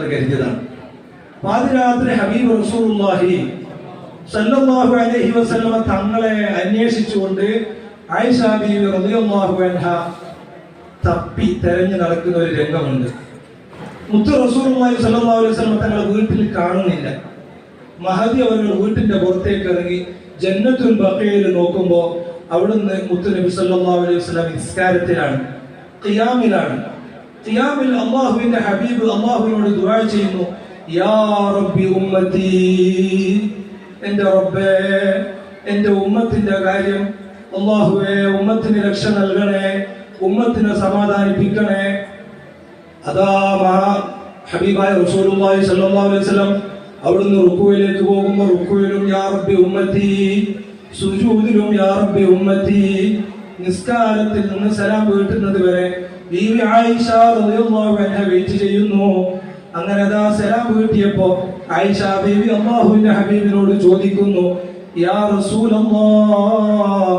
കരുതിയതാണ്. പാതിരാത്രി ഹബീബ് റസൂലുള്ളാഹി സല്ലല്ലാഹു അലൈഹി വസല്ലമ തങ്ങളെ അന്വേഷിച്ചുകൊണ്ട് ആയിഷ ബീവി റളിയല്ലാഹു അൻഹ തപ്പി തെരഞ്ഞു നടക്കുന്ന ഒരു രംഗമുണ്ട്. മുത്ത് റസൂലുള്ളാഹി സല്ലല്ലാഹു അലൈഹി വസല്ലമ തങ്ങളെ വീട്ടിൽ കാണുന്നില്ല. മഹദി അവരുടെ വീട്ടിന്റെ പുറത്തേക്ക് ഇറങ്ങി ജന്നത്തുൽ ബഖീയിൽ നോക്കുമ്പോൾ അവിടുന്ന് മുത്ത് നബി സല്ലല്ലാഹു അലൈഹി വസല്ലം നിസ്കാരത്തിലാണ്, ഖിയാമിലാണ്. ഖിയാമിൽ അല്ലാഹുവിന്റെ ഹബീബ് അല്ലാഹുവിനോട് ദുആ ചെയ്യുന്നു, യാ റബ്ബി ഉമ്മത്തി, എന്റെ റബ്ബേ എന്റെ ഉമ്മത്തിന്റെ കാര്യം അല്ലാഹുവേ ഉമ്മത്തിന് രക്ഷ നൽകണേ, ഉമ്മത്തിനെ സമാധാനിപ്പിക്കണേ. അതാ ഹബീബായ റസൂലുള്ളാഹി സ്വല്ലല്ലാഹു അലൈഹി വസല്ലം അവിടുന്ന് റുക്കൂയിലേക്ക് പോകുമ്പോൾ റുക്കൂയിലും യാ റബ്ബി ഉമ്മത്തി, സുജൂദിലും യാ റബ്ബി ഉമ്മത്തി, നിസ്കാരത്തിൽ നിന്ന് സലാം വീട്ടുന്നത് വരെ ബീവി ആയിഷ റളിയല്ലാഹു അൻഹ വെയിറ്റ് ചെയ്യുന്നു. അങ്ങനെ അതാ സലാം വീട്ടിയപ്പോ ആയിഷ ബീവി അല്ലാഹുവിന്റെ ഹബീബിനോട് ചോദിക്കുന്നു, യാ റസൂലല്ലാഹ്,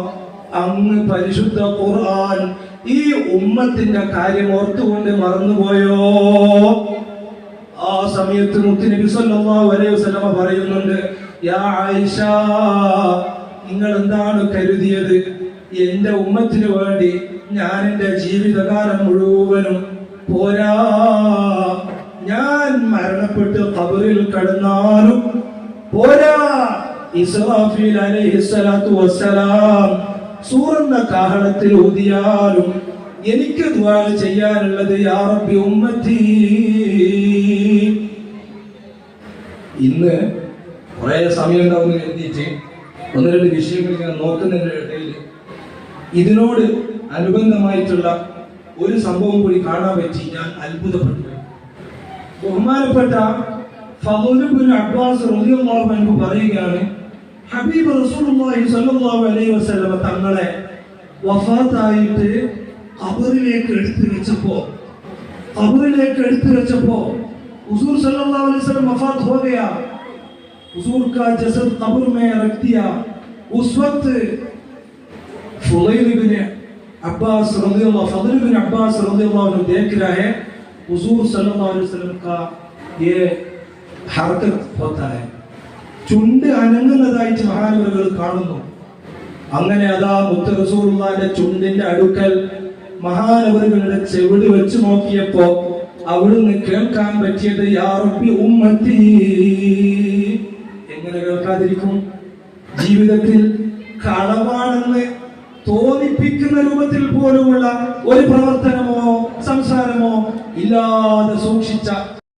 അങ്ങ് പരിശുദ്ധ ഖുർആൻ ഈ ഉമ്മത്തിന്റെ കാര്യം ഓർത്തുകൊണ്ട് മറന്നുപോയോ? ആ സമയത്ത് മുത്ത് നബി സല്ലല്ലാഹു അലൈഹി വസല്ലമ പറയുന്നുണ്ട്, യാ ആയിഷ, നിങ്ങൾ എന്താണ് കരുതിയത്? എന്റെ ഉമ്മത്തിന് വേണ്ടി ഞാൻ എന്റെ ജീവിതകാലം മുഴുവനും പോരാ, ഞാൻ മരണപ്പെട്ട് ഖബറിൽ കടന്നാലും പോരാ, ഇസ്രാഫീൽ അലൈഹിസ്സലാത്തു വസ്സലാം സൂറന്ന കാഹളത്തിൽ ഊതിയാലും എനിക്ക് ദുആ ചെയ്യാനുള്ളത് യാ റബ്ബി ഉമ്മത്തി. ഇന്ന് കുറെ സമയം ഉണ്ടാവുന്ന എഴുതിയിട്ട് ഒന്ന് രണ്ട് വിഷയങ്ങൾ ഞാൻ നോക്കുന്നതിന്റെ ഇടയിൽ ഇതിനോട് അനുബന്ധമായിട്ടുള്ള ഒരു സംഭവം കൂടി കാണാൻ പറ്റി. ഞാൻ അത്ഭുതപ്പെട്ടു. ബഹുമാനപ്പെട്ട ഫളൂൽ ഇബ്നു അബ്ബാസ് റളിയല്ലാഹു അൻഹു പറയുകയാണ്, ഹബീബ് റസൂലുള്ളാഹി സ്വല്ലല്ലാഹു അലൈഹി വസല്ലമ തങ്ങളെ വഫാത്തായിട്ട് ഖബറിലേക്ക് എടുത്തു വെച്ചപ്പോ हुजूर सल्लल्लाहु अलैहि वसल्लम वफात हो गया, हुजूर का जसद कब्र में रख दिया. उस वक्त फुलैल इब्न अब्बास रज़ियल्लाहु अन्हु देख रहा है हुजूर सल्लल्लाहु अलैहि वसल्लम का ये हरकत होता है. ചുണ്ട് അനങ്ങുന്നതായിട്ട് മഹാനവറുകൾ കാണുന്നു. അങ്ങനെ അതാ മുത്ത് റസൂലുള്ളാഹിന്റെ ചുണ്ടിന്റെ അടുക്കൽ മഹാനവറുകളുടെ ചെവിട് വെച്ച് നോക്കിയപ്പോ അവിടുന്ന് കേൾക്കാൻ പറ്റിയത് യാ റബ്ബി ഉമ്മത്തി. എങ്ങനെ കേൾക്കാതിരിക്കും? ജീവിതത്തിൽ കളവാണെന്ന് തോന്നിപ്പിക്കുന്ന രൂപത്തിൽ പോലുമുള്ള ഒരു പ്രവർത്തനമോ സംസാരമോ ഇല്ലാതെ സൂക്ഷിച്ച